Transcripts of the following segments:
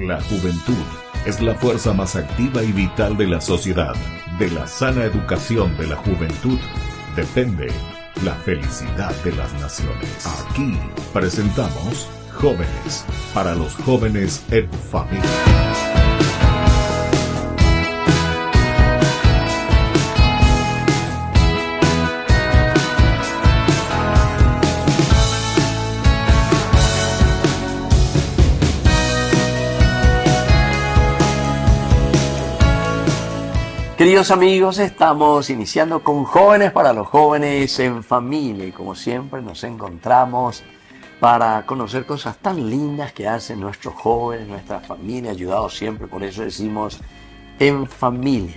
La juventud es la fuerza más activa y vital de la sociedad. De la sana educación de la juventud depende la felicidad de las naciones. Aquí presentamos Jóvenes, para los jóvenes en familia. Queridos amigos, estamos iniciando con Jóvenes para los jóvenes en familia y como siempre nos encontramos para conocer cosas tan lindas que hacen nuestros jóvenes, nuestra familia, ayudados siempre, por eso decimos en familia.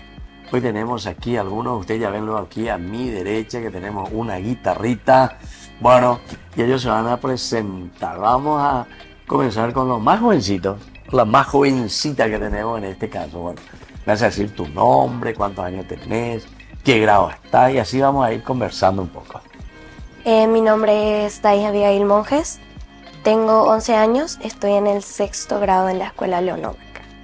Hoy tenemos aquí algunos, ustedes ya ven aquí a mi derecha que tenemos una guitarrita, bueno, y ellos se van a presentar. Vamos a comenzar con los más jovencitos, la más jovencita que tenemos en este caso, bueno. Me vas a decir tu nombre, cuántos años tenés, qué grado estás y así vamos a ir conversando un poco. Mi nombre es Thais Abigail Monjes, tengo 11 años, estoy en el 6º grado en la escuela Leonova.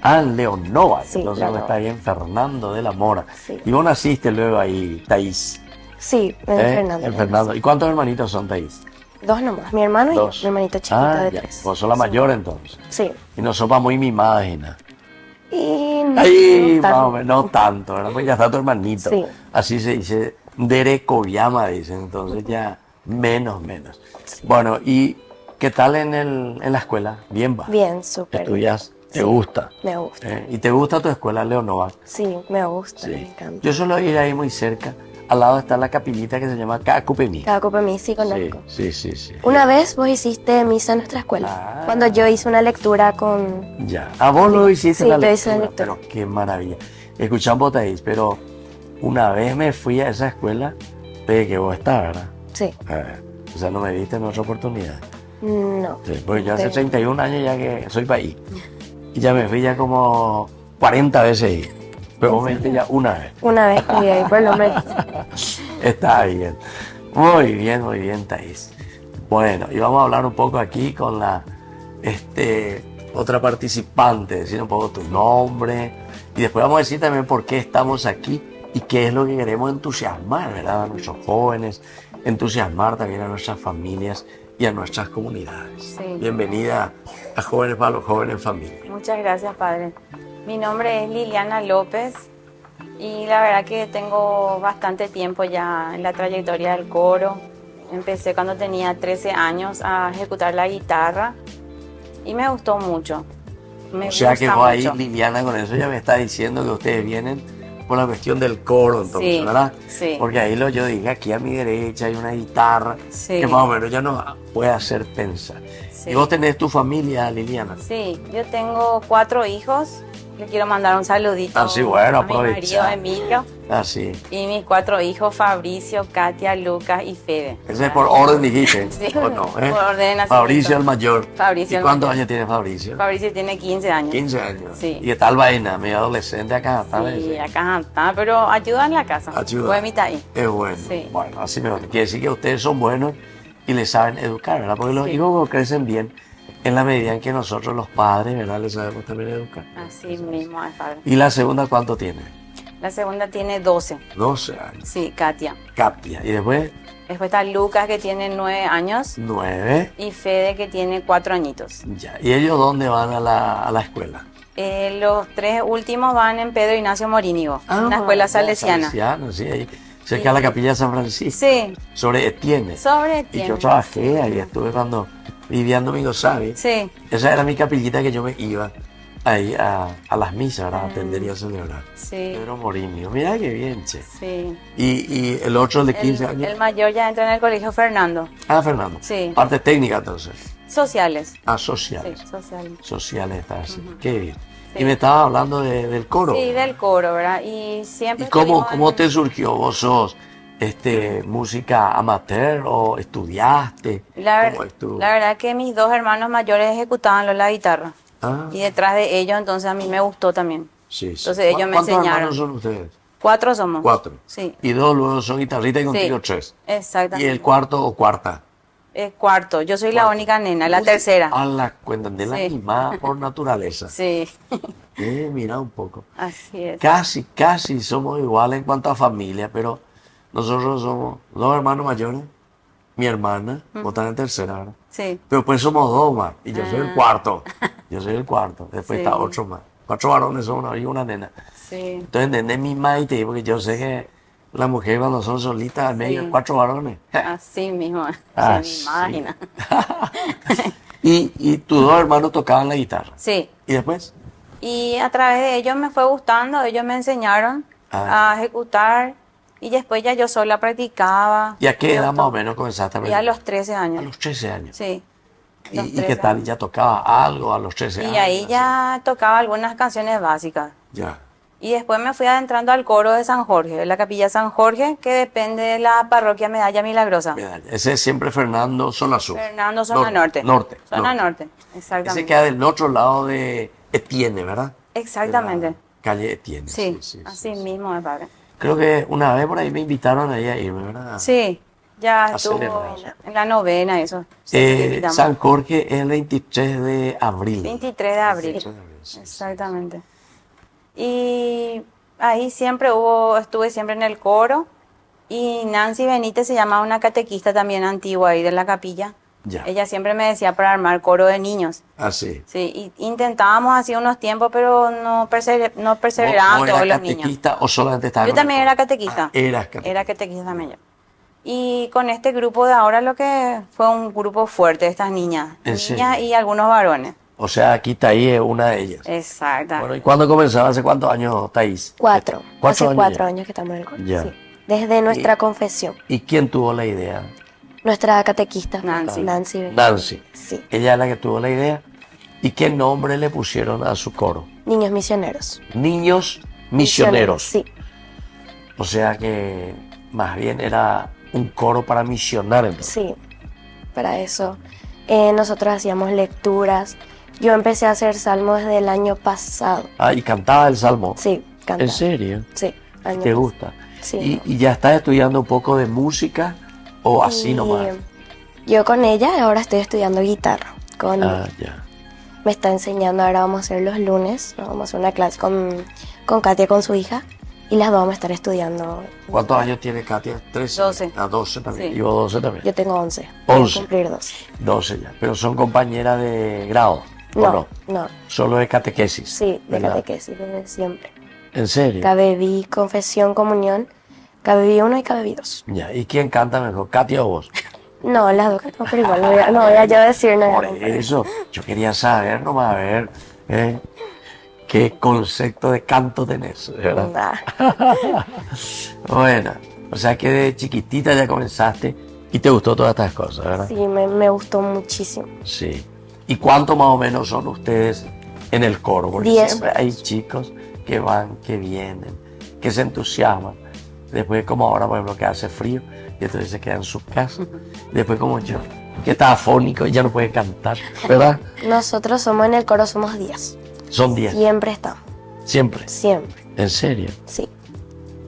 Ah, en Leonova, sí, entonces vos estás ahí en Fernando de la Mora. Sí. Y vos naciste luego ahí, Thais. Sí, en Fernando. En Fernando. ¿Y cuántos hermanitos son, Thais? 2 nomás, mi hermano Dos. y yo, mi hermanito chiquito de ya. 3. Vos sos la mayor entonces. Sí. Y no sos muy mimada, Gina. Y no, Ahí, no no tanto, ¿verdad? Pues ya está tu hermanito. Sí. Así se dice, Derekoyama dicen, entonces ya menos. Sí. Bueno, ¿y qué tal en la escuela? Bien va. Bien, súper. ¿Estudias? ¿Te Sí, gusta? Me gusta. ¿Y te gusta tu escuela, Leonova? Sí, me gusta, Sí. me encanta. Yo suelo ir ahí muy cerca. Al lado está la capillita que se llama Cacupemí. Cada copa mí sí conozco. Sí. Una vez vos hiciste misa en nuestra escuela, Ah. cuando yo hice una lectura con... Ya. ¿A vos lo hiciste Sí, la yo hice la lectura? lectura. Pero qué maravilla. Escuchamos, Thais, pero una vez me fui a esa escuela de que vos estás, ¿verdad? Sí, O sea, no me viste en otra oportunidad. no. Sí, porque yo hace Sí. 31 años ya que soy país. Y ya me fui ya como 40 veces ahí. Pero vos me viste ya una vez. Una vez que ahí, por lo menos. Está bien. Muy bien, Thais. Bueno, y vamos a hablar un poco aquí con la otra participante, decir un poco tu nombre. Y después vamos a decir también por qué estamos aquí y qué es lo que queremos entusiasmar, ¿verdad? A nuestros jóvenes, entusiasmar también a nuestras familias y a nuestras comunidades. Sí. Bienvenida a Jóvenes para los Jóvenes en Familia. Muchas gracias, padre. Mi nombre es Liliana López y la verdad que tengo bastante tiempo ya en la trayectoria del coro. Empecé cuando tenía 13 años a ejecutar la guitarra y me gustó mucho. O sea que gusta vos ahí, mucho. Liliana, con eso ya me está diciendo que ustedes vienen por la cuestión del coro, entonces, Sí, ¿verdad? sí. Porque ahí yo dije, aquí a mi derecha hay una guitarra Sí. que más o menos ya nos puede hacer pensar. Sí. Y vos tenés tu familia, Liliana. Sí, yo tengo 4 hijos. Le quiero mandar un saludito Ah, sí, bueno, a mi marido aprovecha. Emilio Ah, sí. y mis 4 hijos Fabricio, Katia, Lucas y Fede. Ese es por orden, dijiste. Sí, ¿O no? por orden de nacimiento. Fabricio el mayor. Fabricio ¿Y el cuántos mayor. años tiene Fabricio? Fabricio tiene 15 años. 15 años. Sí. ¿Y qué tal vaina? Medio adolescente acá, ¿sabes? Sí, acá está, pero ayuda en la casa. Ayuda. Fue mitad ahí. Es bueno. Sí. Bueno, así me quiere decir que ustedes son buenos y les saben educar, ¿verdad? Porque los Sí. hijos crecen bien en la medida en que nosotros los padres, ¿verdad? Les sabemos también educar. Así mismo, al padre. ¿Y la segunda cuánto tiene? La segunda tiene 12. 12 años. Sí, Katia. Katia. Y después Después está Lucas, que tiene 9 años. 9. Y Fede, que tiene 4 añitos. Ya. ¿Y ellos dónde van a la escuela? Los 3 últimos van en Pedro Ignacio Morínigo, una escuela salesiana. Salesiana, sí, ahí cerca de la capilla de San Francisco. Sí, Sobre Etienne. sobre Y tiempo. yo trabajé ahí, estuve cuando vivía en Domingo Savi. Sí, Esa era mi capillita que yo me iba ahí a las misas, ¿verdad? A atender y a celebrar. sí, Pedro Morinio, mira qué bien, che. sí. Y el otro, el de 15 El años. mayor ya entra en el colegio Fernando. Ah, Fernando. Sí. Parte técnica, entonces. Sociales. Ah, Sí, sociales. sociales. Sociales está así. Qué bien. Sí. Y me estaba hablando del coro. Sí, del coro, ¿verdad? Y siempre ¿Y cómo estuvimos en- te surgió? ¿Vos sos música amateur o estudiaste? La, ¿Cómo es tu- la verdad que mis 2 hermanos mayores ejecutaban la guitarra. Ah, Y detrás de ellos, entonces a mí me gustó también. sí, sí. entonces ellos me ¿Cuántos enseñaron. hermanos son ustedes? 4 somos. 4. Sí. Y 2 luego son guitarristas y contigo Sí. 3. Exactamente. ¿Y el cuarto o cuarta? Cuarto. Yo soy la Cuarto. única nena, la tercera. A la cuenta de la Sí. animada por naturaleza. Sí, Mira un poco. así es. Casi somos iguales en cuanto a familia, pero nosotros somos dos hermanos mayores, mi hermana, vos estás en tercera, ¿verdad? Sí, Pero pues somos dos más, y yo soy el cuarto. Yo soy el cuarto, después Sí. está otro más. 4 varones son una y una nena. sí. Entonces, nene mi maite, porque yo sé que la mujer cuando son solitas al medio, Sí. 4 varones. Así mismo. Ah, Se me imagina. Y tus dos hermanos tocaban la guitarra. Sí. ¿Y después? Y a través de ellos me fue gustando, ellos me enseñaron Ah. a ejecutar y después ya yo sola practicaba. ¿Y a qué edad Yo más o to- menos comenzaste a Y a practicar? los 13 A años. los 13 años. Sí. ¿Y, los y qué 13 tal? años. ¿Ya tocaba algo a los 13 años? Y ahí ya tocaba algunas canciones básicas. Ya. Y después me fui adentrando al coro de San Jorge, de la capilla San Jorge, que depende de la parroquia Medalla Milagrosa. Medalla. Ese es siempre Fernando Zona Sur. Fernando, zona norte. Zona norte, Ese exactamente. queda del otro lado de Etienne, ¿verdad? Exactamente. De la calle Etienne. Sí, sí, así sí. mismo me padre. Creo que una vez por ahí me invitaron ahí a irme, ¿verdad? Sí, ya A estuvo celebrar. en la novena eso. Sí, te invitamos. San Jorge es el 23 de abril. 23 de abril. 23 de abril, sí, Exactamente. Y ahí estuve siempre en el coro. Y Nancy Benítez se llama una catequista también antigua ahí de la capilla. Ya. Ella siempre me decía para armar coro de niños. Así. Sí, y intentábamos así unos tiempos, pero no ¿Vos perseveraban todos eras los niños. catequista o solamente estabas Yo con el también coro? era catequista. Ah, eras catequista. Era catequista también yo. Y con este grupo de ahora lo que fue un grupo fuerte de estas niñas. ¿En Niñas serio? y algunos varones. O sea, aquí Taís es una de ellas. Exacto. Bueno, ¿y cuándo comenzaba? ¿Hace cuántos años, Taís? 4. Hace 4 4 ya. años que estamos en el coro. Ya. Sí. Desde nuestra confesión. ¿Y quién tuvo la idea? Nuestra catequista. Nancy. Nancy. Nancy. Sí. Ella es la que tuvo la idea. ¿Y qué nombre le pusieron a su coro? Niños misioneros. Niños Misioneros. Sí. O sea que más bien era un coro para misionar entonces. Sí. Para eso. Nosotros hacíamos lecturas. Yo empecé a hacer salmos desde el año pasado. Ah, y cantaba el salmo. Sí, cantaba. ¿En serio? Sí. año ¿Te pasado. gusta? Sí. ¿Y ya estás estudiando un poco de música o así Y nomás? Yo con ella ahora estoy estudiando guitarra. Ah, ya. Me está enseñando, ahora vamos a hacer los lunes, ¿no? Vamos a hacer una clase con Katia, con su hija, y las dos vamos a estar estudiando. ¿Cuántos años tiene Katia? 13. 12. Ah, 12 también. Sí. Yo 12 también. Yo tengo 11. Voy a 11. cumplir 12. 12 ya. Pero son compañeras de grado. ¿o No, no? no. Solo de catequesis. Sí, de ¿verdad? catequesis, desde siempre. ¿En serio? KBB, confesión, comunión, KBB 1 y KBB 2. Ya. ¿Y quién canta mejor, Katia o vos? No, las dos cantamos, pero igual no voy a yo decir nada. Por eso, yo quería saber nomás, a ver, qué concepto de canto tenés, ¿verdad? Nah. Bueno, o sea que de chiquitita ya comenzaste y te gustó todas estas cosas, ¿verdad? Sí, me gustó muchísimo. Sí. ¿Y cuánto más o menos son ustedes en el coro? Porque 10. siempre hay chicos que van, que vienen, que se entusiasman. Después, como ahora, por ejemplo, que hace frío, y entonces se queda en su casa. Después, como yo, que está afónico y ya no puede cantar, ¿verdad? Nosotros somos en el coro, somos 10. Son 10, Siempre estamos, siempre. siempre, ¿En serio? sí.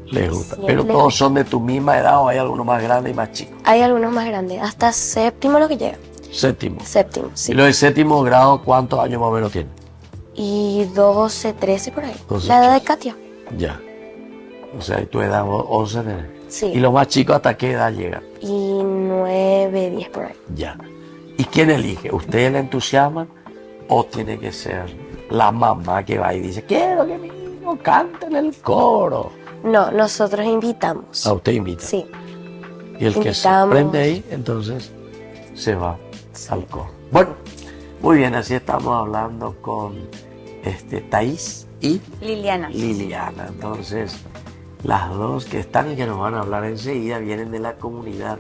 Les gusta. Sí, Pero les todos gusta. son de tu misma edad o hay algunos más grandes y más chicos. Hay algunos más grandes, hasta séptimo lo que llega. Séptimo. Séptimo, ¿Y sí. los de séptimo grado cuántos años más o menos tienen? Y 12, 13 por ahí. 12, La edad de 13. Katia. Ya. O sea, y tu edad 11 tenés. Sí. ¿Y los más chicos hasta qué edad llegan? Y 9, 10 por ahí. Ya. ¿Y quién elige? ¿Ustedes le entusiasman o tiene que ser la mamá que va y dice, quiero que mi hijo cante en el coro? No, nosotros invitamos. A usted invita. Sí. Y el que se invitamos. prende ahí, entonces se va al coro. Bueno, muy bien, así estamos hablando con Thaís y Liliana. Liliana. Entonces, las dos que están y que nos van a hablar enseguida vienen de la comunidad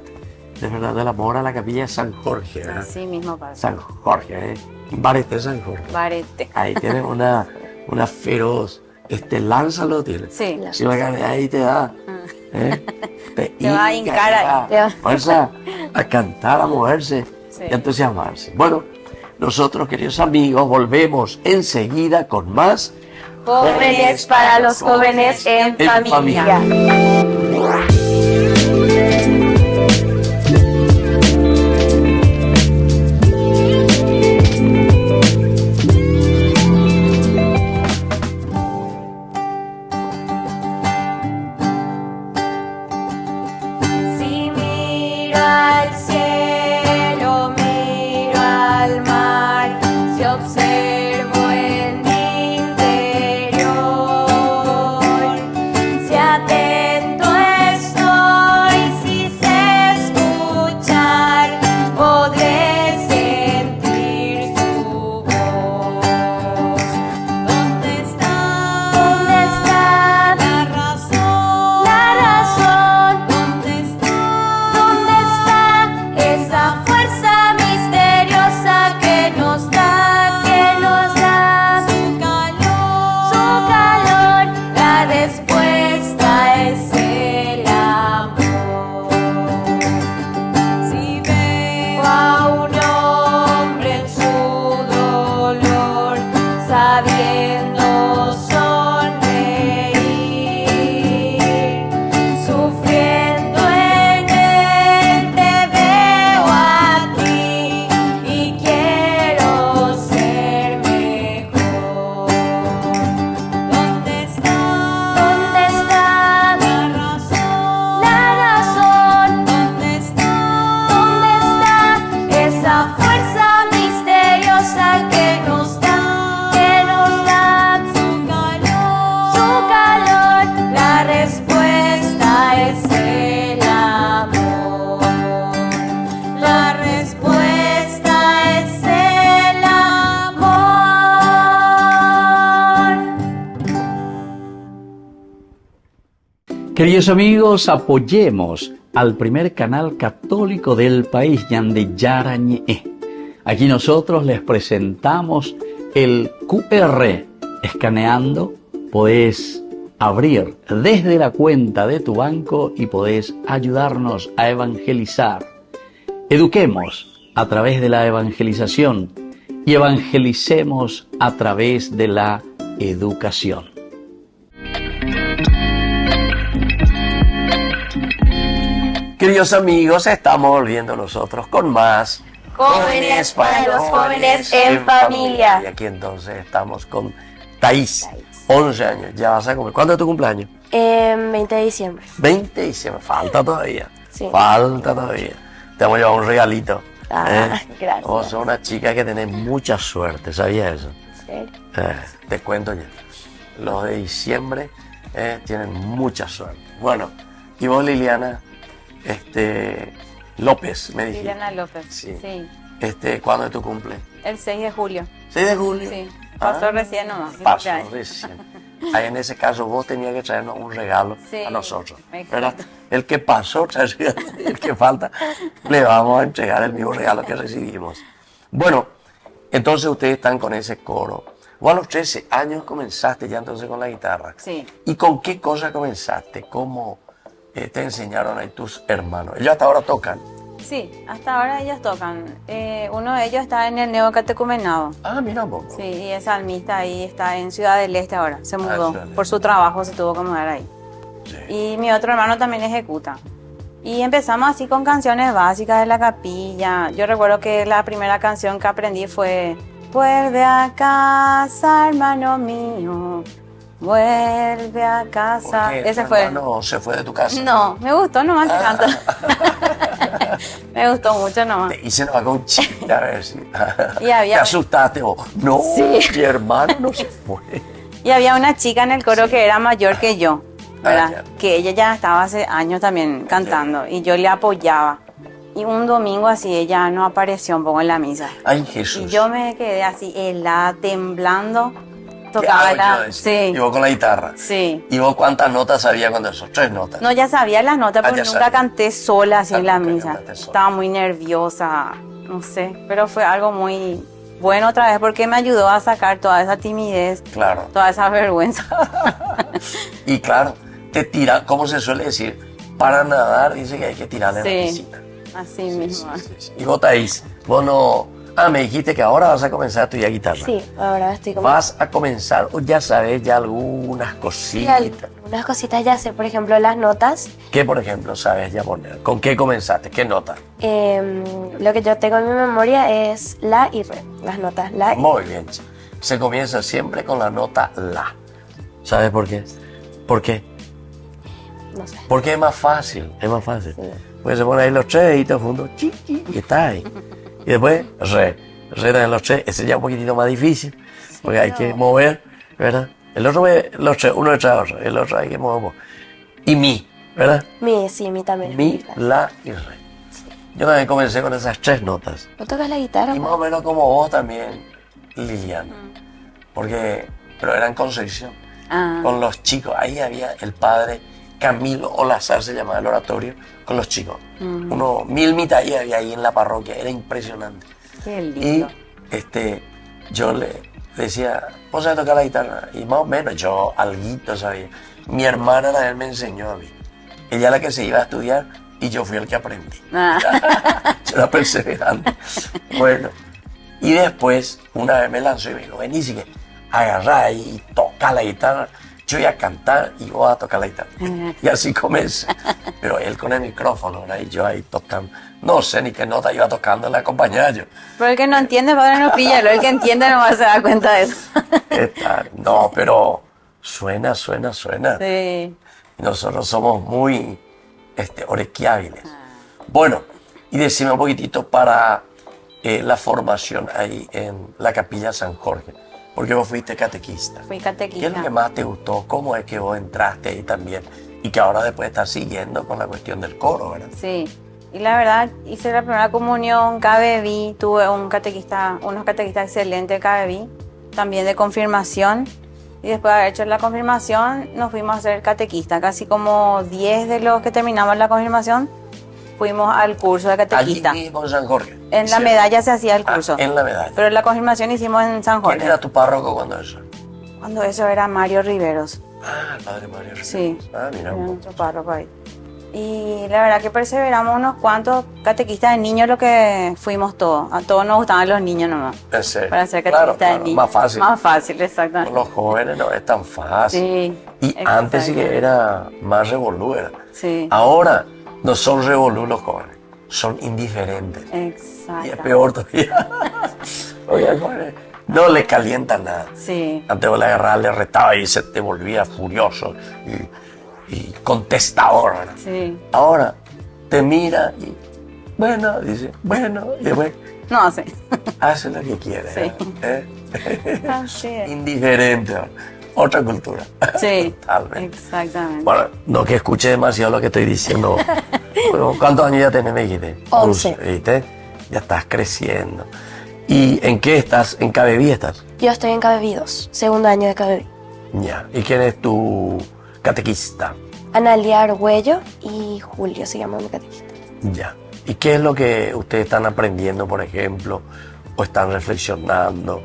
de Fernando de la Mora, la capilla de San Jorge, ¿verdad? Así mismo pasa. San Jorge, Barete San Jorge. Barete. Ahí tienes una feroz, lanza lo tienes. Sí. Si la ganas ahí te da, te va a hinca, hincar ahí. te da fuerza a cantar, a moverse Sí. y a entusiasmarse. Bueno, nosotros, queridos amigos, volvemos enseguida con más Jóvenes para los jóvenes en En familia. familia. sabiendo sonreír, sufriendo en él te veo a ti y quiero ser mejor. ¿Dónde está? ¿Dónde está la razón? La razón. ¿Dónde está? ¿Dónde está esa fuerza misteriosa que nos da su calor? La respuesta es el amor. La respuesta es el amor. Queridos amigos, apoyemos al primer canal católico del país, Yande Yarañe. Aquí nosotros les presentamos el QR. Escaneando, podés abrir desde la cuenta de tu banco y podés ayudarnos a evangelizar. Eduquemos a través de la evangelización y evangelicemos a través de la educación. Queridos amigos, estamos volviendo nosotros con más Jóvenes para los jóvenes en familia. Y aquí entonces estamos con Thais, 11 años. Ya vas a comer. ¿Cuándo es tu cumpleaños? 20 de diciembre. 20 de diciembre. Falta todavía. Sí. Falta todavía. Te vamos a llevar un regalito. Gracias. Vos sos una chica que tenés mucha suerte. ¿Sabías eso? ¿En serio? Te cuento ya. Los de diciembre tienen mucha suerte. Bueno, y vos, Liliana, López, me dijiste. Liliana López. Sí. Sí. ¿Cuándo es tu cumple? El 6 de julio. 6 de julio. Sí. Pasó recién nomás. Pasó Ya. recién. Ahí en ese caso vos tenías que traernos un regalo Sí, a nosotros, exacto. ¿verdad? El que pasó, el que falta, le vamos a entregar el mismo regalo que recibimos. Bueno, entonces ustedes están con ese coro. Vos a los 13 años comenzaste ya entonces con la guitarra. Sí. ¿Y con qué cosa comenzaste? ¿Cómo te enseñaron ahí tus hermanos? Ellos hasta ahora tocan. Sí, hasta ahora ellos tocan. Uno de ellos está en el neocatecumenado. Ah, mira un poco. Sí, y es salmista ahí, está en Ciudad del Este ahora. Se mudó. Ciudad del Por su trabajo se tuvo que mudar ahí. Sí. Y mi otro hermano también ejecuta. Y empezamos así con canciones básicas de la capilla. Yo recuerdo que la primera canción que aprendí fue Vuelve a casa, hermano mío. Vuelve a casa. ¿Por qué Ese tu fue. hermano se fue de tu casa? No, me gustó nomás que canto. Me gustó mucho nomás. Y se nos va con chiste, a ver si Y había- te asustaste vos. No, Sí. mi hermano no se fue. Y había una chica en el coro que era mayor que yo, ¿verdad? ya. Que ella ya estaba hace años también cantando y yo le apoyaba. Y un domingo así ella no apareció un poco en la misa. Ay, Jesús. Y yo me quedé así helada, temblando. ¿Qué Tocaba hago yo? la... Decía. Sí, Y vos con la guitarra. sí. ¿Y vos cuántas notas sabías cuando eso? 3 notas. No, ya sabía las notas, pero ya nunca sabía. canté sola así Ah, en la nunca misa. cantaste sola. Estaba muy nerviosa, no sé. Pero fue algo muy bueno otra vez porque me ayudó a sacar toda esa timidez, Claro. toda esa vergüenza. Y claro, te tiran, como se suele decir, para nadar dice que hay que tirarle en la Sí, piscina. así mismo. Sí. Y vos, Thais, vos no... Ah, me dijiste que ahora vas a comenzar a estudiar guitarra. Sí, ahora estoy como... ¿Vas a comenzar o ya sabes ya algunas Sí, cositas? algunas cositas ya sé, por ejemplo, las notas. ¿Qué, por ejemplo, sabes ya poner? ¿Con qué comenzaste? ¿Qué nota? Lo que yo tengo en mi memoria es la y re, las notas la y Muy bien. Se comienza siempre con la nota la. ¿Sabes por qué? ¿Por qué? no sé. Porque es más fácil, es más fácil. Sí. Porque se ponen ahí los tres deditos juntos, chi, chi, y está ahí. Y después, re también los tres, ese ya es un poquitito más difícil, porque hay que mover, ¿verdad? El otro, los tres, uno detrás de otro, el otro hay que mover. Y mi, ¿verdad? Mi también. Mi, la y re. Yo también comencé con esas 3 notas. ¿No tocas la guitarra? Y más o menos como vos también, Liliana. Porque, pero era en Concepción. Ah, Con los chicos. Ahí había el padre Camilo Olazar, se llamaba el oratorio, con los chicos. Unos 1000 mitades había ahí en la parroquia, era impresionante. qué Y lindo. yo le decía, ¿vos sabés tocar la guitarra? Y más o menos, yo alguito sabía. Mi hermana también me enseñó a mí. Ella era la que se iba a estudiar y yo fui el que aprendí. Ah, Yo era perseverante. Bueno, y después, una vez me lanzó y me dijo, vení, sí que agarrá y toca la guitarra, yo voy a cantar y vos vas a tocar la guitarra. Y así comencé. Pero él con el micrófono, ¿verdad? Y yo ahí tocando. No sé ni qué nota iba tocando, le acompañaba yo. Pero el que no entiende, padre, no píllalo. El que entiende no va a se dar cuenta de eso. No, pero suena. Sí. Y nosotros somos muy orequiábiles. Bueno, y decime un poquitito para la formación ahí en la Capilla San Jorge. Porque vos fuiste catequista. Fui ¿Qué es lo catequista. que más te gustó? ¿Cómo es que vos entraste ahí también? Y que ahora después estás siguiendo con la cuestión del coro, ¿verdad? Sí. Y la verdad, hice la primera comunión, KBV, tuve unos catequistas excelentes de KBV, también de confirmación. Y después de haber hecho la confirmación, nos fuimos a hacer catequista. Casi como 10 de los que terminamos la confirmación, fuimos al curso de catequista. Allí mismo en San Jorge. En la medalla se hacía el curso. En la medalla. Pero la confirmación hicimos en San Jorge. ¿Quién era tu párroco cuando eso? Cuando eso era Mario Riveros. Ah, el padre Mario. Sí. Ah, mira. Era nuestro párroco ahí. Y la verdad que perseveramos unos cuantos catequistas de niños, lo que fuimos todos. A todos nos gustaban los niños nomás. En serio. Para ser catequista de niños. Más fácil. Más fácil, exactamente. Con los jóvenes no es tan fácil. Sí. Y exacto. antes sí que era más revolú, ¿verdad? Sí. Ahora no son revolú los jóvenes, son indiferentes. Exacto. Y es peor todavía. Oye, al joven no le calienta nada. Sí. Antes vos le agarrabas, le retaba y se te volvía furioso y contestador, ¿verdad? Sí. Ahora te mira y bueno, dice, bueno, y después No, sí. hace lo que quiere. Sí. ¿eh? Así es. Indiferente, ¿verdad? Otra cultura. Sí. Totalmente. Exactamente. Bueno, no que escuche demasiado lo que estoy diciendo. Bueno, ¿cuántos años ya tenés, me dijiste? 11. ¿Viste? Ya estás creciendo. ¿Y en qué estás? ¿En KBV estás? Yo estoy en KBV 2, segundo año de KBV. Ya. ¿Y quién es tu catequista? Analia Argüello y Julio se llama mi catequista. Ya. ¿Y qué es lo que ustedes están aprendiendo, por ejemplo? ¿O están reflexionando?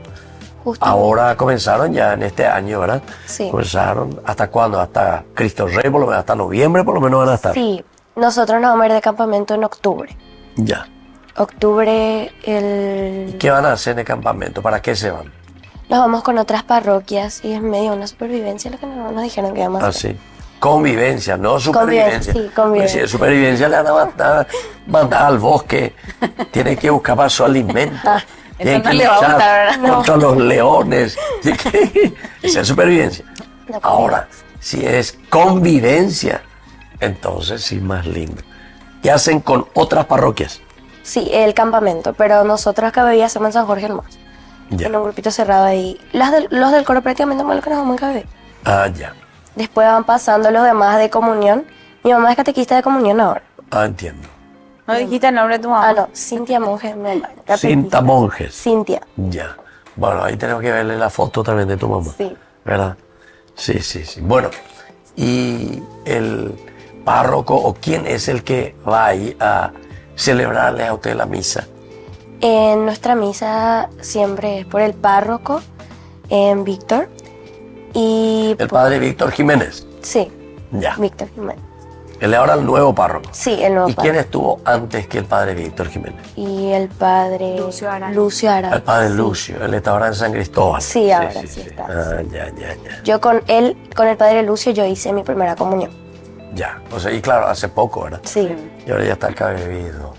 Justo. Ahora comenzaron ya en este año, ¿verdad? Sí. Comenzaron. ¿Hasta cuándo? Hasta Cristo Rey, por lo menos hasta noviembre, por lo menos van a estar. Sí, nosotros nos vamos a ir de campamento en octubre. Ya. Octubre, ¿Qué van a hacer en el campamento? ¿Para qué se van? nos vamos con otras parroquias y es medio una supervivencia lo que nos dijeron que íbamos a Ah, hacer. sí. Convivencia, no supervivencia. Sí, convivencia. Porque si es supervivencia le van a mandar al bosque. Tiene que buscar para su alimento. Tiene eso no que le va a luchar gustar, ¿verdad? contra los leones. Esa es supervivencia. No, Ahora, si es convivencia, entonces sí, más lindo. ¿Qué hacen con otras parroquias? Sí, el campamento, pero nosotros KBV hacemos en San Jorge el Más. Ya. En un grupito cerrado ahí. Los del coro prácticamente más lo que nos vamos en KBV. Ah, ya. Después van pasando los demás de comunión. Mi mamá es catequista de comunión ahora. Ah, entiendo. ¿No dijiste el nombre de tu mamá? Ah, no, Cintia Monjes, mi mamá. catequista. Cinta Monjes. Cintia. Ya. Bueno, ahí tenemos que verle la foto también de tu mamá. Sí. ¿Verdad? Sí, sí, sí. Bueno, ¿y el párroco o quién es el que va ahí a celebrarle a usted la misa? En nuestra misa siempre es por el párroco, en Víctor. Y El padre Víctor Jiménez. sí, Ya. Víctor Jiménez. Él es ahora el nuevo párroco. Sí, el nuevo ¿Y padre. quién estuvo antes que el padre Víctor Jiménez? Y el padre Lucio Arana. Lucio Arana. El padre Sí. Lucio. Él está ahora en San Cristóbal. Sí, ahora sí está, Ah, ya, ya, ya. Yo con él, con el padre Lucio, yo hice mi primera comunión. Ya. O sea, y claro, hace poco, ¿verdad? Sí. Y ahora ya está acá bebido.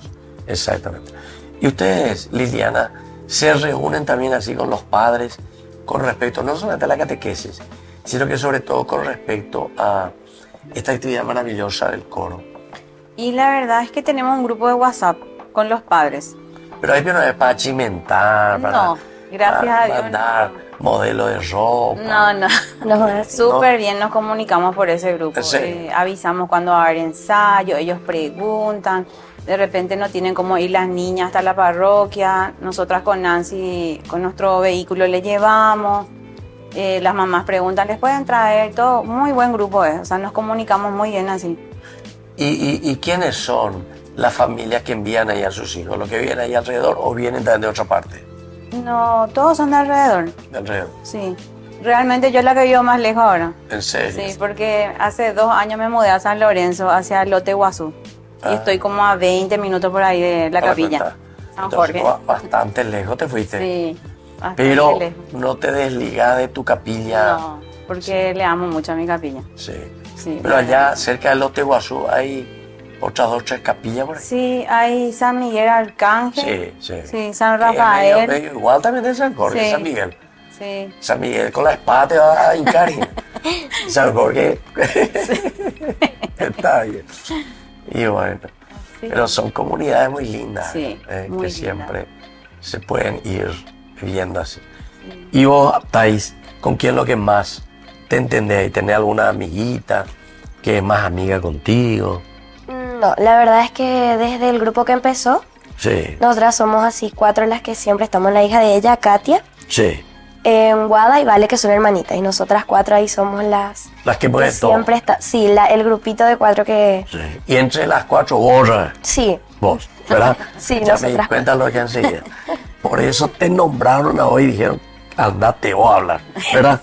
Exactamente. ¿Y ustedes, Liliana, se reúnen también así con los padres con respecto no solamente a la catequesis, sino que sobre todo con respecto a esta actividad maravillosa del coro? Y la verdad es que tenemos un grupo de WhatsApp con los padres. Pero ahí no es para chimentar, para, No, gracias para a Dios, mandar modelo de ropa. No, no. No, Súper bien nos comunicamos por ese grupo. ¿En serio? Avisamos cuando va a haber ensayo, ellos preguntan. De repente no tienen cómo ir las niñas hasta la parroquia. Nosotras con Nancy, con nuestro vehículo le llevamos. Las mamás preguntan, ¿les pueden traer? Todo, muy buen grupo es. O sea, nos comunicamos muy bien así. ¿Y quiénes son las familias que envían ahí a sus hijos? ¿Los que vienen ahí alrededor o vienen también de otra parte? No, todos son de alrededor. De alrededor. Sí. Realmente yo la que vivo más lejos ahora. ¿En serio? Sí, porque hace 2 años me mudé a San Lorenzo, hacia Lote Guazú. Ah. Y estoy como a 20 minutos por ahí de la Ah, capilla. está. San Entonces, Jorge. bastante lejos te fuiste. Sí. hasta Pero que le- no te desligas de tu capilla. No, porque le amo mucho a mi capilla. Sí. Sí, Pero allá cerca de Lote Guazú hay otras 2 o 3 capillas por ahí. Sí, hay San Miguel Arcángel. Sí, sí. Sí, San Que es Rafael. medio igual también de San Jorge, Sí. San Miguel. Sí. San Miguel con la espada te va a hincar. San Jorge. Está bien. Y bueno. Sí. Pero son comunidades muy lindas. Sí, muy que lindas. siempre se pueden ir viendo así. Y vos, Thais, ¿con quién es lo que más te entendés? ¿Tenés alguna amiguita que es más amiga contigo? No, la verdad es que desde el grupo que empezó, Sí, nosotras somos así 4 las que siempre estamos. La hija de ella, Katia, sí. Guada y Vale, que son hermanitas. Y nosotras 4 ahí somos las Las que pueden todo. siempre está. Sí, el grupito de 4 que... Sí. Y entre las 4 vos, Sí, vos, ¿verdad? Sí, ya me di nosotras cuenta lo que enseguida. Por eso te nombraron a hoy y dijeron, andate vos a hablar, ¿verdad?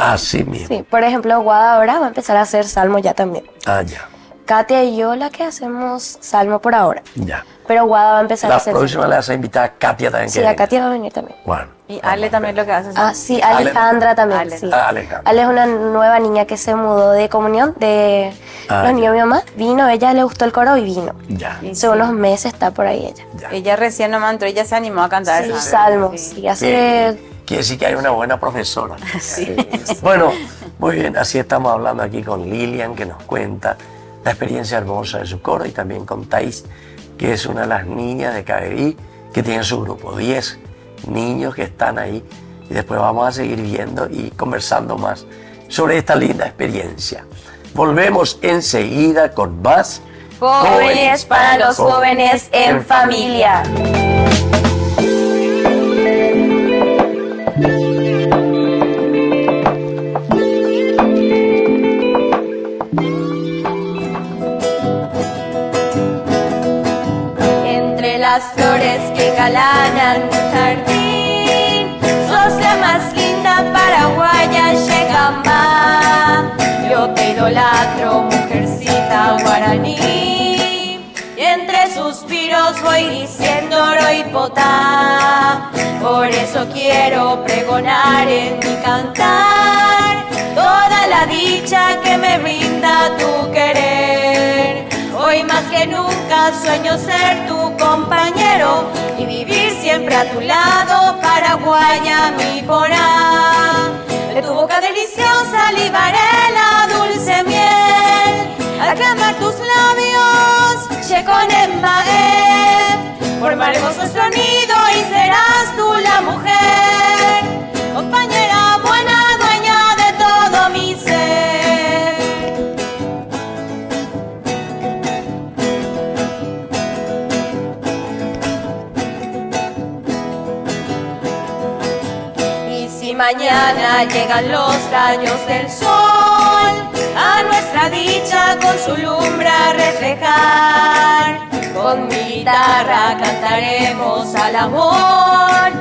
Así mismo. sí. Por ejemplo, Guada ahora va a empezar a hacer salmo ya también. Ah, ya, Katia y yo la que hacemos salmo por ahora. ya. Pero Guada va a empezar a La hacer próxima le vas a invitar a Katia también. Sí, que a venga. Katia va a venir también. Bueno. Y Ale también lo que hace. Ah, sí, Alejandra también, Ale. sí. Ah, Alejandra. Ale es una nueva niña que se mudó de comunión de Ah, los niños ya. de mi mamá. Vino, ella le gustó el coro y vino. Ya, Sí. Hace unos meses está por ahí ella. ya. Ella recién nomás entró, ella se animó a cantar. Sí, ¿sabes? salmos, Sí. sí, hace... Quiere decir que hay una buena profesora. Sí. Bueno, muy bien, así estamos hablando aquí con Lilian, que nos cuenta la experiencia hermosa de su coro, y también con Thais, que es una de las niñas de Caverí, que tiene su grupo, 10 niños que están ahí, y después vamos a seguir viendo y conversando más sobre esta linda experiencia. Volvemos enseguida con más Jóvenes para los jóvenes en familia. Entre las flores que engalanan mi jardín, sos la más linda paraguaya Yecamá. Yo te idolatro, mujercita guaraní, y entre suspiros voy diciendo Oroipotá. Por eso quiero pregonar en mi cantar toda la dicha que me brinda tu querer. Hoy más que nunca sueño ser tu compañero y vivir siempre a tu lado, paraguaya mi porá. De tu boca deliciosa libaré la dulce miel, al clamar tus labios, Checonembae. Formaremos nuestro nido y serás tú la mujer, compañera buena, dueña de todo mi ser. Y si mañana llegan los rayos del sol, a nuestra dicha con su lumbre a reflejar, con mi guitarra cantaremos al amor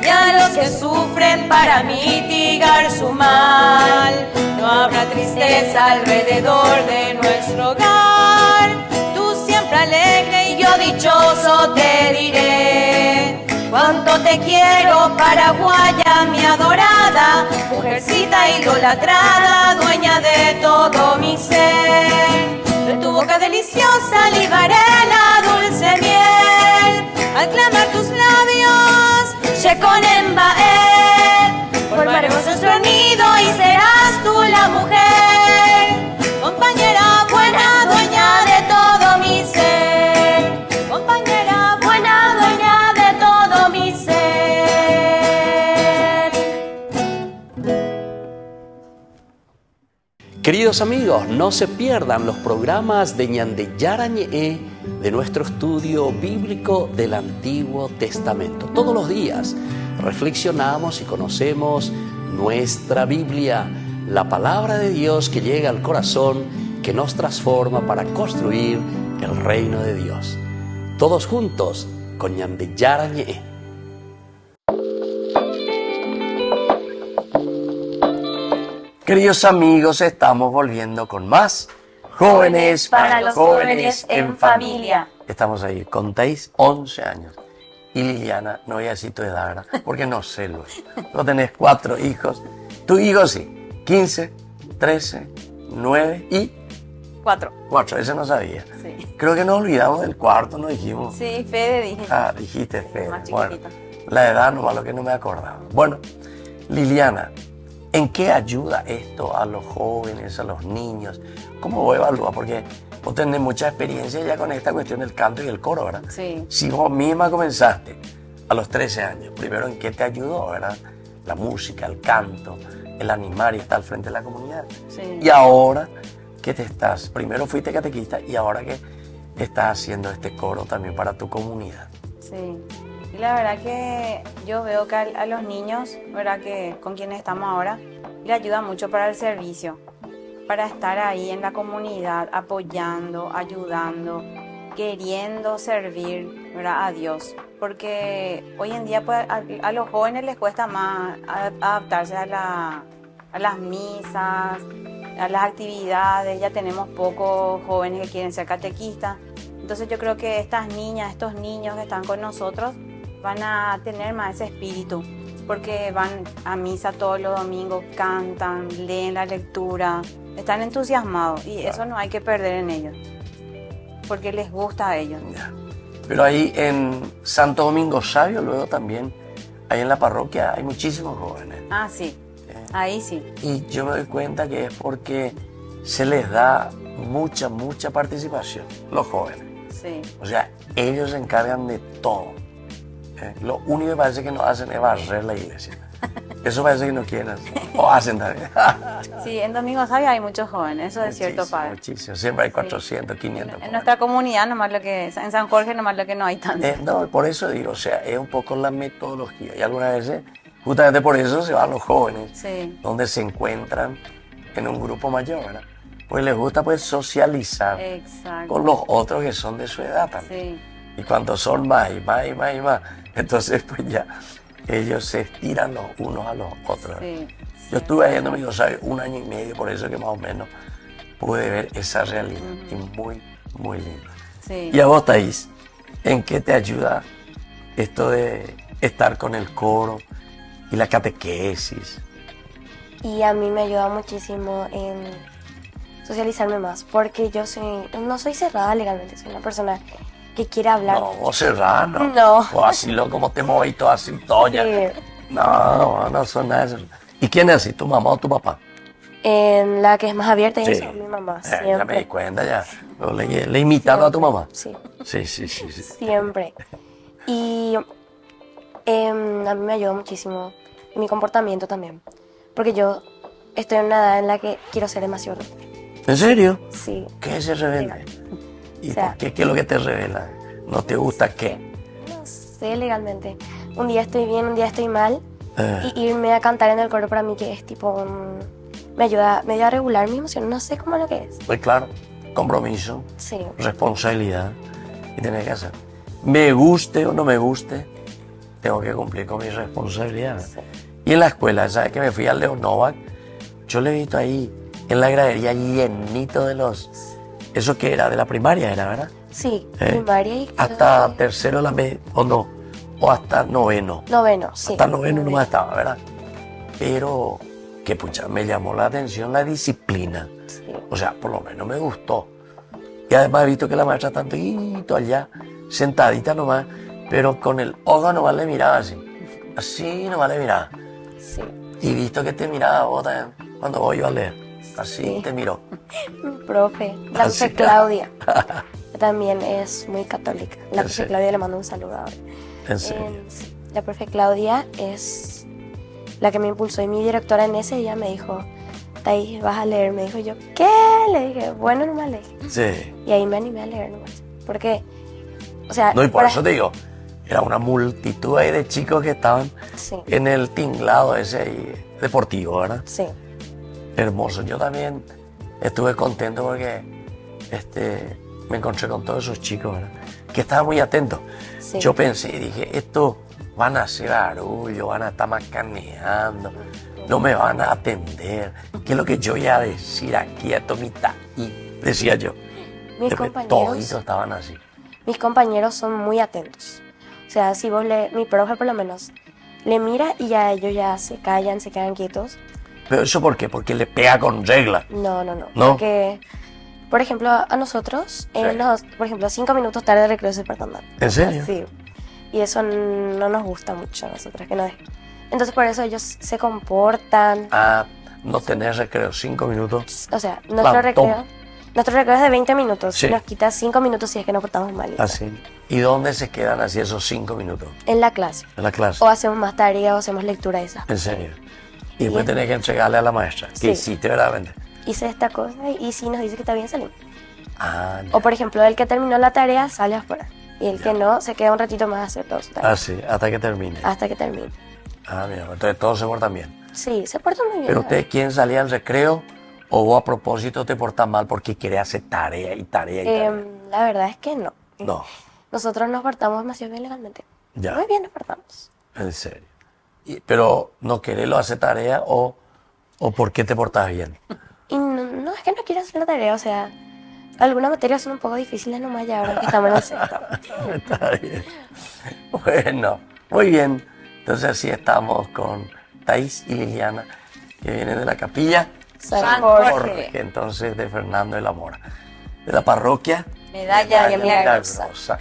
y a los que sufren para mitigar su mal. No habrá tristeza alrededor de nuestro hogar, tú siempre alegre y yo dichoso te diré cuánto te quiero, paraguaya mi adorada, mujercita idolatrada, dueña de todo mi ser. De tu boca deliciosa libaré la dulce miel, al clamar tus labios, Checonembae. Formaremos nuestro nido y serás tú la mujer, compañera buena, dueña de todo mi ser, compañera buena, dueña de todo mi ser. Queridos amigos, no se pierdan los programas de Ñandeyarañe de nuestro estudio bíblico del Antiguo Testamento. Todos los días reflexionamos y conocemos nuestra Biblia, la palabra de Dios que llega al corazón, que nos transforma para construir el reino de Dios. Todos juntos con Ñandeyarañe. Queridos amigos, estamos volviendo con más Jóvenes para los jóvenes en familia. Estamos ahí con Thais, 11 años. Y Liliana, no voy a decir tu edad, ¿verdad? Porque no sé, Luis. Tú tenés 4 hijos. Tu hijo sí. 15, 13, 9 y 4. 4. Ese no sabía. Sí. Creo que nos olvidamos del cuarto, no dijimos. Sí, Fede dije. Ah, dijiste Fede. Más Bueno, chiquitito. la edad nomás lo que no me acordaba. Bueno, Liliana, ¿en qué ayuda esto a los jóvenes, a los niños? ¿Cómo vos evalúas? Porque vos tenés mucha experiencia ya con esta cuestión del canto y el coro, ¿verdad? Sí. Si vos misma comenzaste a los 13 años, primero, ¿en qué te ayudó, verdad? La música, el canto, el animar y estar al frente de la comunidad. Sí. Y ahora, ¿qué te estás? Primero fuiste catequista y ahora que estás haciendo este coro también para tu comunidad. Sí, y la verdad que yo veo que a los niños, ¿verdad? Que con quienes estamos ahora, le ayuda mucho para el servicio, para estar ahí en la comunidad, apoyando, ayudando, queriendo servir, ¿verdad? A Dios. Porque hoy en día pues, a los jóvenes les cuesta más adaptarse a las misas, a las actividades. Ya tenemos pocos jóvenes que quieren ser catequistas. Entonces yo creo que estas niñas, estos niños que están con nosotros van a tener más ese espíritu, porque van a misa todos los domingos, cantan, leen la lectura, están entusiasmados y eso no hay que perder en ellos, porque les gusta a ellos. Ya. Pero ahí en Santo Domingo Sabio, luego también, ahí en la parroquia hay muchísimos jóvenes. Ah, sí, ahí sí. Y yo me doy cuenta que es porque se les da mucha participación, los jóvenes. Sí. O sea, ellos se encargan de todo. Lo único que parece que no hacen es barrer la iglesia. Eso parece que no quieren hacer. O hacen también. Sí, en Domingo Sabio hay muchos jóvenes, eso es cierto, padre. Muchísimo. Siempre hay 400, 500. En nuestra comunidad nomás en San Jorge nomás lo que no hay tanto. No, por eso digo, o sea, es un poco la metodología. Y algunas veces, justamente por eso se van los jóvenes, Sí. donde se encuentran en un grupo mayor, ¿verdad? Pues les gusta pues socializar Exacto. con los otros que son de su edad también. Sí. Y cuando son más y más y más y más, entonces pues ya ellos se estiran los unos a los otros. Sí. Yo estuve ahí en Domingo Sabio 1 año y medio, por eso que más o menos pude ver esa realidad. Y muy linda. Sí. Y a vos, Thais, ¿en qué te ayuda esto de estar con el coro y la catequesis? Y a mí me ayuda muchísimo en socializarme más, porque yo no soy cerrada legalmente, soy una persona que quiere hablar. No, vos Serrano. No. O así, como te moví todo así, toña. Sí. No son nada de eso. ¿Y quién es así, tu mamá o tu papá? En la que es más abierta y Sí. eso, mi mamá, Ya me siempre. di cuenta ya. Yo le he imitado a tu mamá. Sí, Sí. siempre. Y a mí me ayuda muchísimo en mi comportamiento también, porque yo estoy en una edad en la que quiero ser demasiado rebelde. ¿En serio? Sí. ¿Qué es ese rebelde? ¿Y O sea, por qué? ¿Qué es lo que te revela? ¿No te gusta qué? No sé legalmente. Un día estoy bien, un día estoy mal. Eh. Y irme a cantar en el coro para mí que es tipo me ayuda a regular mis emociones. No sé cómo lo que es. Pues claro, compromiso, Sí. responsabilidad y tener que hacer. Me guste o no me guste, tengo que cumplir con mis responsabilidades. Sí. Y en la escuela, ¿sabes que me fui al León Novak? Yo le he visto ahí en la gradería llenito de los... ¿Eso qué era? De la primaria era, ¿verdad? Sí, ¿Eh? primaria y Hasta tercero la media, o no, o hasta noveno. noveno, sí. Hasta noveno nomás estaba, ¿verdad? Pero, que pucha, me llamó la atención la disciplina. Sí. O sea, por lo menos me gustó. Y además he visto que la maestra está tantito allá, sentadita nomás, pero con el ojo nomás le miraba así. Así nomás le miraba. Sí. Y visto que te miraba vos también, cuando vos ibas a leer. Así Sí. te miró. Mi profe, la Así. profe Claudia, también es muy católica. La ¿En profe serio? Claudia le mando un saludo ahora. En serio. Sí, la profe Claudia es la que me impulsó y mi directora en ese día me dijo, Thais, vas a leer. Me dijo yo, ¿qué? Le dije, bueno, nomás le dije. Sí. Y ahí me animé a leer nomás. Porque, o sea... No, y por para- eso te digo, era una multitud ahí de chicos que estaban Sí, en el tinglado ese ahí, deportivo, ¿verdad? sí, Hermoso. Yo también estuve contento porque me encontré con todos esos chicos, ¿verdad? Que estaban muy atentos. sí. Yo pensé y dije, estos van a hacer barullo, van a estar macaneando, no me van a atender. ¿Qué es lo que yo voy a decir aquí a Tomita? Y decía yo. Mis Después compañeros, toditos estaban así. mis compañeros son muy atentos. O sea, si vos mi profe por lo menos le mira y ya ellos ya se callan, se quedan quietos. ¿Pero eso por qué? Porque le pega con regla. No. ¿No? Porque, por ejemplo, a nosotros, por ejemplo, 5 minutos tarde de recreo se despertan. ¿En serio? Sí. Y eso no nos gusta mucho a nosotros, que no es. Entonces por eso ellos se comportan. Ah, no tenés recreo, 5 minutos. O sea, Claro, nuestro recreo es de 20 minutos. Sí. Nos quita 5 minutos si es que nos portamos mal. Así. ¿Y dónde se quedan así esos 5 minutos? En la clase. En la clase. O hacemos más tareas o hacemos lectura de esas. ¿En serio? Y después tenés que entregarle a la maestra. Sí. ¿Qué hiciste verdaderamente? Hice esta cosa y si nos dice que está bien, salimos. Ah, ya. O por ejemplo, el que terminó la tarea sale afuera. Y el que no, se queda un ratito más a hacer todo su tarea. Ah, sí, hasta que termine. Hasta que termine. Ah, mira, entonces todos se portan bien. Sí, se porta muy bien. ¿Pero la verdad. ustedes quieren salir al recreo o vos a propósito te portas mal porque querés hacer tarea y tarea y tarea? La verdad es que no. No, Nosotros nos portamos demasiado bien legalmente. Ya. Muy bien nos portamos. en serio. ¿Pero no querés lo hacer tarea o por qué te portas bien? Y no es que no quiero hacer la tarea, o sea, algunas materias son un poco difíciles nomás ya ahora que estamos en el sexto. Está bien. Bueno, muy bien. Entonces así estamos con Thais y Liliana, que vienen de la capilla San Jorge. entonces de Fernando de la Mora, de la parroquia Medalla de Milagrosa.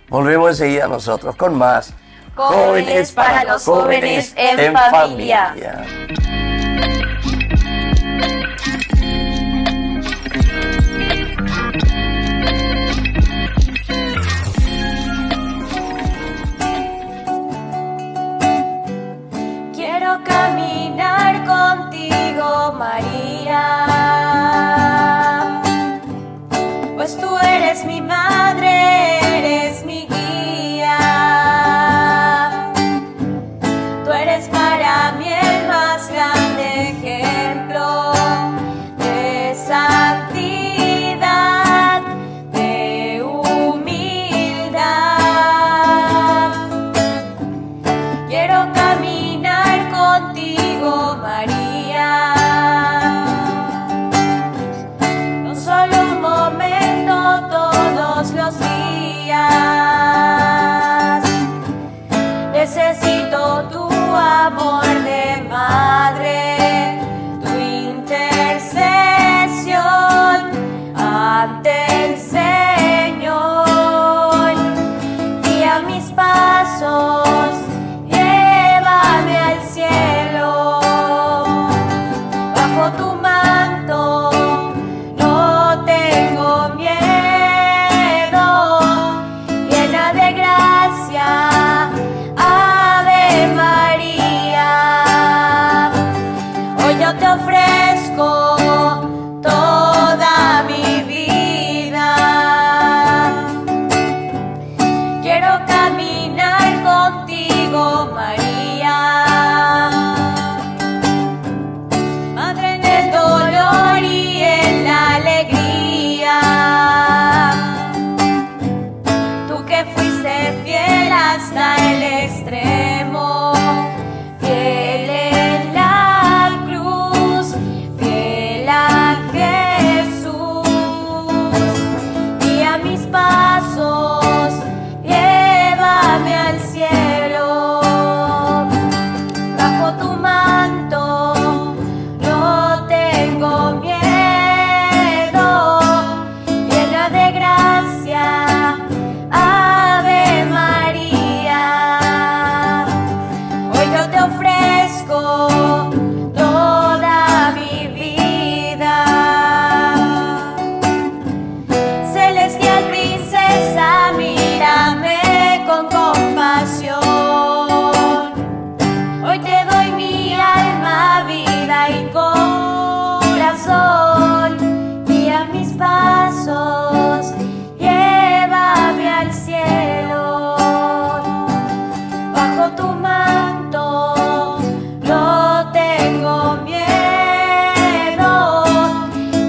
Volvemos enseguida nosotros con más Jóvenes para los jóvenes en familia. Quiero caminar contigo, María, pues tú eres mi madre, eres mi guía. Tú eres para mí el más grande ejemplo de santidad, de humildad. Quiero caminar contigo, María, no solo un momento, todos los días. Necesito tu amor de madre, tu intercesión ante el Señor. Guía mis pasos, llévame al cielo. Bajo tu manto no tengo miedo, llena de gracia, Ave María. Hoy yo te ofrezco toda mi vida. Quiero caminar contigo, María, Madre en el dolor y en la alegría. Tú que fuiste fiel hasta el extremo, fiel en la cruz, fiel a Jesús. Guía mis pasos, llévame al cielo. Bajo tu manto no tengo miedo, llena de gracia, Ave María. Hoy yo te ofrezco toda mi vida. Celestial princesa, mírame con compasión. Hoy te doy mi alma, vida y corazón. Guía mis pasos, llévame al cielo. Bajo tu manto no tengo miedo,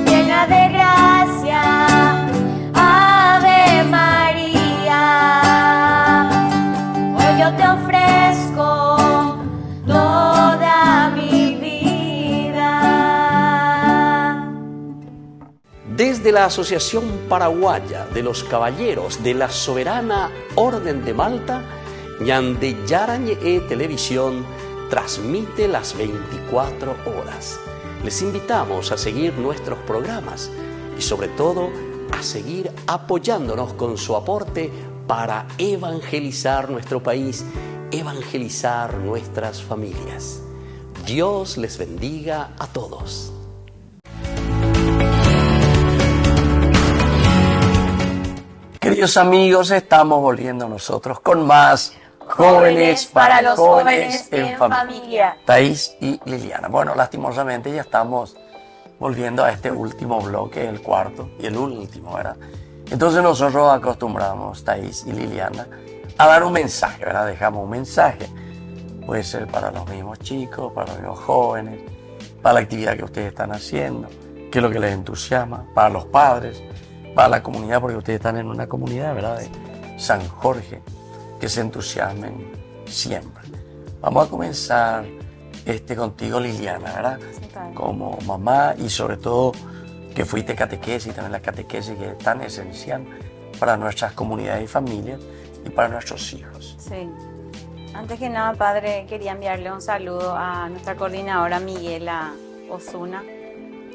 llena de gracia, Ave María. Hoy yo te ofrezco toda mi vida. Desde la Asociación Paraguaya de los Caballeros de la Soberana Orden de Malta, Ñande Yarañe Televisión transmite las 24 horas. Les invitamos a seguir nuestros programas y sobre todo a seguir apoyándonos con su aporte para evangelizar nuestro país, evangelizar nuestras familias. Dios les bendiga a todos. Queridos amigos, estamos volviendo nosotros con más Jóvenes para los Jóvenes en Familia. Thaís y Liliana. Bueno, lastimosamente ya estamos volviendo a este último bloque, el cuarto y el último, ¿verdad? Entonces nosotros acostumbramos, Thaís y Liliana, a dar un mensaje, ¿verdad? Dejamos un mensaje. Puede ser para los mismos chicos, para los mismos jóvenes, para la actividad que ustedes están haciendo, qué es lo que les entusiasma, para los padres, para la comunidad, porque ustedes están en una comunidad, ¿verdad? De San Jorge, que se entusiasmen siempre. Vamos a comenzar contigo, Liliana, ¿verdad? Sí, padre. Como mamá y sobre todo que fuiste catequesis, también la catequesis que es tan esencial para nuestras comunidades y familias y para nuestros hijos. Sí. Antes que nada, padre, quería enviarle un saludo a nuestra coordinadora Miguela Osuna,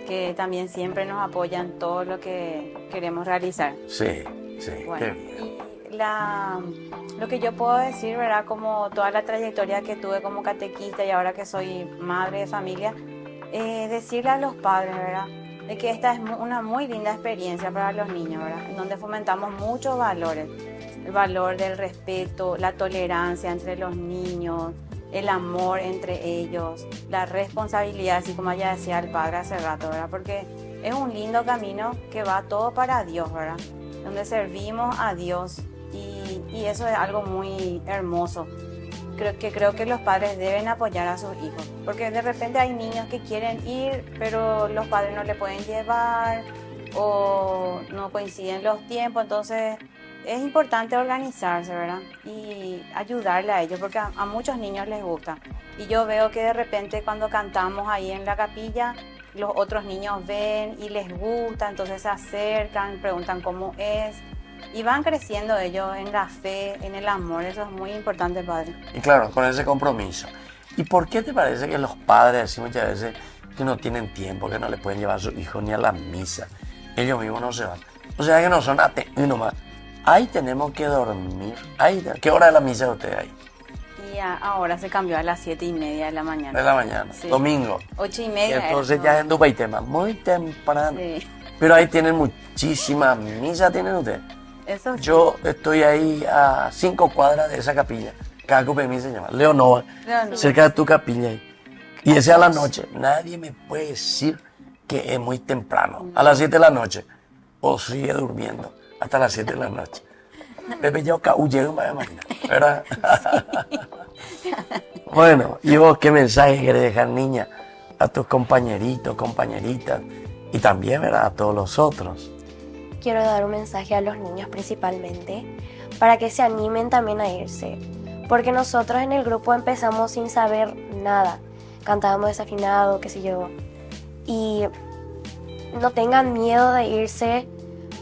que también siempre nos apoya en todo lo que queremos realizar. Sí, sí, Bueno, qué bien. y lo que yo puedo decir, ¿verdad? Como toda la trayectoria que tuve como catequista y ahora que soy madre de familia, decirle a los padres, ¿verdad? De que esta es una muy linda experiencia para los niños, ¿verdad? En donde fomentamos muchos valores. El valor del respeto, la tolerancia entre los niños, el amor entre ellos, la responsabilidad, así como ya decía el padre hace rato, ¿verdad? Porque es un lindo camino que va todo para Dios, ¿verdad? Donde servimos a Dios y eso es algo muy hermoso. Creo que los padres deben apoyar a sus hijos, porque de repente hay niños que quieren ir, pero los padres no le pueden llevar o no coinciden los tiempos, entonces es importante organizarse, ¿verdad? Y ayudarle a ellos, porque a muchos niños les gusta. Y yo veo que de repente cuando cantamos ahí en la capilla, los otros niños ven y les gusta, entonces se acercan, preguntan cómo es. Y van creciendo ellos en la fe, en el amor. Eso es muy importante, padre. Y claro, con ese compromiso. ¿Y por qué te parece que los padres así muchas veces que no tienen tiempo, que no le pueden llevar a sus hijos ni a la misa? Ellos mismos no se van. O sea que no son atentos más. Ahí tenemos que dormir. ¿Qué hora es la misa de ustedes ahí? Y ahora se cambió a las 7:30 de la mañana. De la mañana, Sí. domingo. 8:30. Entonces ya es en Dupaitema, muy temprano. Sí. Pero ahí tienen muchísimas misas, ¿tienen ustedes? Eso sí. Yo estoy ahí a 5 cuadras de esa capilla. Cada misa se llama Leonova, Leonova. cerca de tu capilla ahí. Y ese a la noche. Nadie me puede decir que es muy temprano. A las 7 de la noche. O sigue durmiendo hasta las 7 de la noche. Pepe ya huyendo para mañana, ¿verdad? Bueno, ¿y vos qué mensaje querés dejar, niña? A tus compañeritos, compañeritas y también, ¿verdad? A todos los otros. Quiero dar un mensaje a los niños principalmente para que se animen también a irse, porque nosotros en el grupo empezamos sin saber nada, cantábamos desafinado, qué sé yo, y no tengan miedo de irse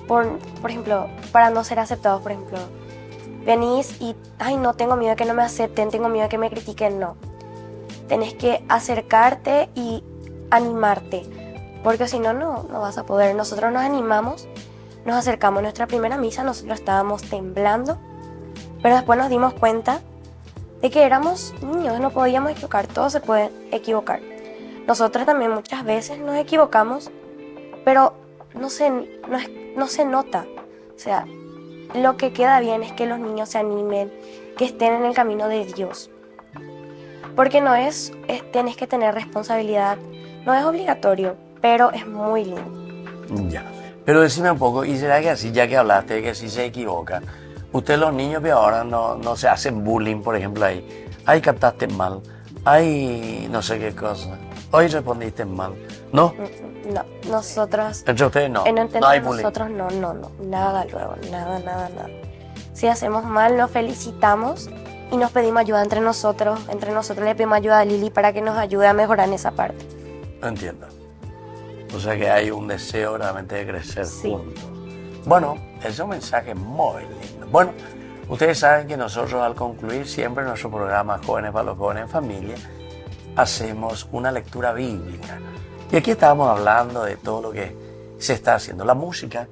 por ejemplo, para no ser aceptados. Por ejemplo, venís y, ay, no, tengo miedo de que no me acepten, tengo miedo de que me critiquen. No, tenés que acercarte y animarte, porque si no, no vas a poder. Nosotros nos animamos, nos acercamos a nuestra primera misa, nosotros estábamos temblando, pero después nos dimos cuenta de que éramos niños, no podíamos equivocar, todos se pueden equivocar. Nosotros también muchas veces nos equivocamos, pero no se nota. O sea, lo que queda bien es que los niños se animen, que estén en el camino de Dios. Porque tenés que tener responsabilidad, no es obligatorio, pero es muy lindo. Ya. Pero decime un poco, ¿y será que así, ya que hablaste de que sí se equivocan, ustedes los niños de ahora no se hacen bullying, por ejemplo, ahí? Ay, cantaste mal. Ay, no sé qué cosa. Hoy respondiste mal. ¿No? No, nosotros... Entre ustedes no. Entre No hay bullying. nosotros no. Nada luego, nada. Si hacemos mal, nos felicitamos y nos pedimos ayuda entre nosotros. Entre nosotros le pedimos ayuda a Lili para que nos ayude a mejorar en esa parte. Entiendo. O sea que hay un deseo realmente de crecer Sí. juntos. Bueno, ese es un mensaje muy lindo. Bueno, Ustedes saben que nosotros al concluir siempre nuestro programa Jóvenes para los Jóvenes en Familia, hacemos una lectura bíblica. Y aquí estamos hablando de todo lo que se está haciendo. La música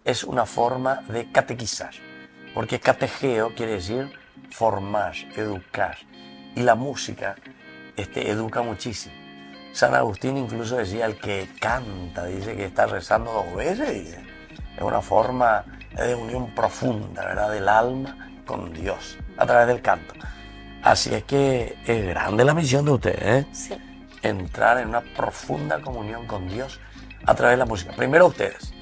es una forma de catequizar, porque catejeo quiere decir formar, educar. Y la música educa muchísimo. San Agustín incluso decía, el que canta, dice que está rezando 2 veces, dice. Es una forma de unión profunda, ¿verdad?, del alma con Dios, a través del canto. Así es que es grande la misión de ustedes, ¿eh? Sí. Entrar en una profunda comunión con Dios a través de la música. Primero ustedes,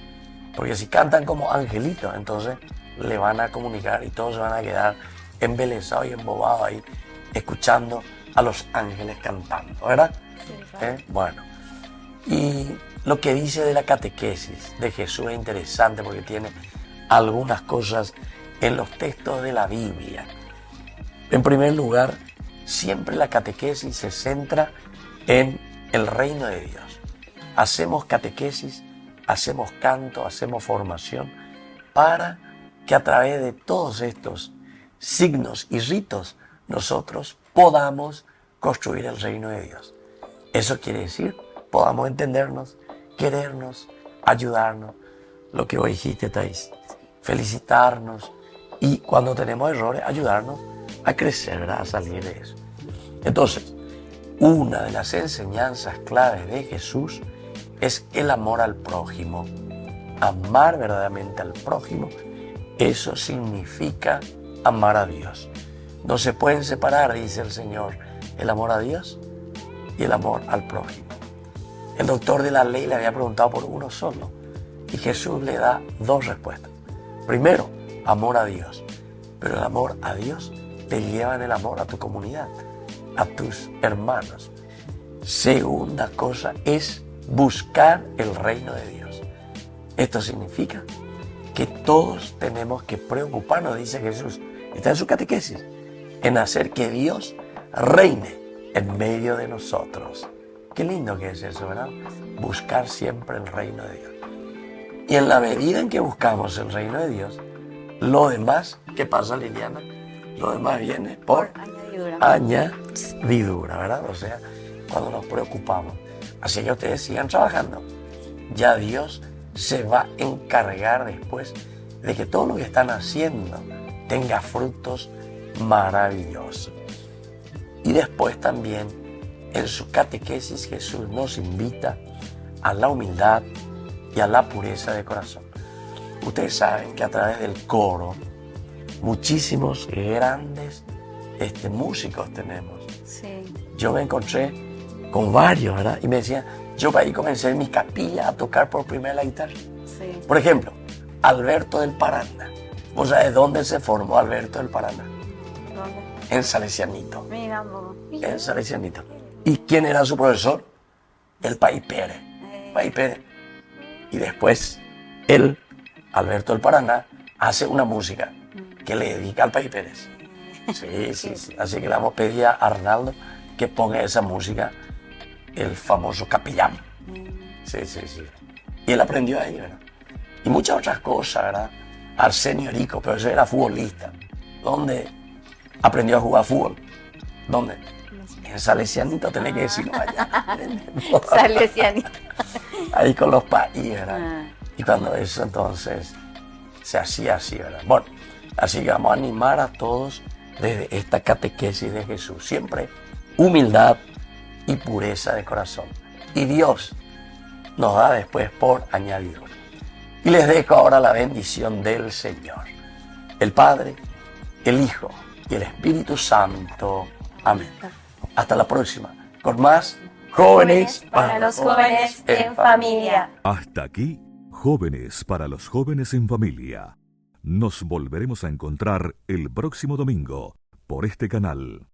porque si cantan como angelitos, entonces le van a comunicar y todos se van a quedar embelesados y embobados ahí, escuchando a los ángeles cantando, ¿verdad? Sí, Bueno, y lo que dice de la catequesis de Jesús es interesante porque tiene algunas cosas en los textos de la Biblia. En primer lugar, siempre la catequesis se centra en el reino de Dios. Hacemos catequesis, hacemos canto, hacemos formación para que a través de todos estos signos y ritos nosotros podamos construir el reino de Dios. Eso quiere decir, podamos entendernos, querernos, ayudarnos, lo que hoy dijiste, Thais, felicitarnos y cuando tenemos errores, ayudarnos a crecer, ¿verdad?, a salir de eso. Entonces, una de las enseñanzas claves de Jesús es el amor al prójimo. Amar verdaderamente al prójimo, eso significa amar a Dios. No se pueden separar, dice el Señor, el amor a Dios y el amor al prójimo. El doctor de la ley le había preguntado por uno solo y Jesús le da 2 respuestas. Primero, amor a Dios, pero el amor a Dios te lleva en el amor a tu comunidad, a tus hermanos. Segunda cosa es buscar el reino de Dios. Esto significa que todos tenemos que preocuparnos, dice Jesús, está en su catequesis, en hacer que Dios reine en medio de nosotros. Qué lindo que es eso, ¿verdad? Buscar siempre el reino de Dios. Y en la medida en que buscamos el reino de Dios, lo demás, ¿qué pasa, Liliana? Lo demás viene por añadidura, ¿verdad? O sea, cuando nos preocupamos. Así que ustedes sigan trabajando. Ya Dios se va a encargar después de que todo lo que están haciendo tenga frutos maravillosos. Y después también en su catequesis Jesús nos invita a la humildad y a la pureza de corazón. Ustedes saben que a través del coro muchísimos grandes músicos tenemos. Sí. Yo me encontré con varios, ¿verdad? Y me decían, yo ahí comencé en mi capilla a tocar por primera la guitarra. Sí. Por ejemplo, Alberto del Paranda. ¿Vos sabés dónde se formó Alberto del Paranda? ¿Dónde? En Salesianito. Mira, mamá. En Salesianito. ¿Y quién era su profesor? El País Pérez. País Pérez. Y después, él, Alberto del Paraná, hace una música que le dedica al País Pérez. Sí, sí, sí. Así que le vamos a pedir a Arnaldo que ponga esa música, el famoso capellán. Sí, sí, sí. Y él aprendió ahí, ¿verdad? Y muchas otras cosas, ¿verdad? Arsenio Erico, pero ese era futbolista. ¿Dónde aprendió a jugar fútbol? ¿Dónde? En Salesianito, tenés que decirlo allá. Salesianito. Ahí con los países, ¿verdad? Y cuando eso entonces se hacía así, ¿verdad? Bueno, así que vamos a animar a todos desde esta catequesis de Jesús. Siempre humildad y pureza de corazón. Y Dios nos da después por añadidura. Y les dejo ahora la bendición del Señor. El Padre, el Hijo y el Espíritu Santo. Amén. Hasta la próxima. Con más Jóvenes para los Jóvenes en Familia. Hasta aquí, Jóvenes para los Jóvenes en Familia. Nos volveremos a encontrar el próximo domingo por este canal.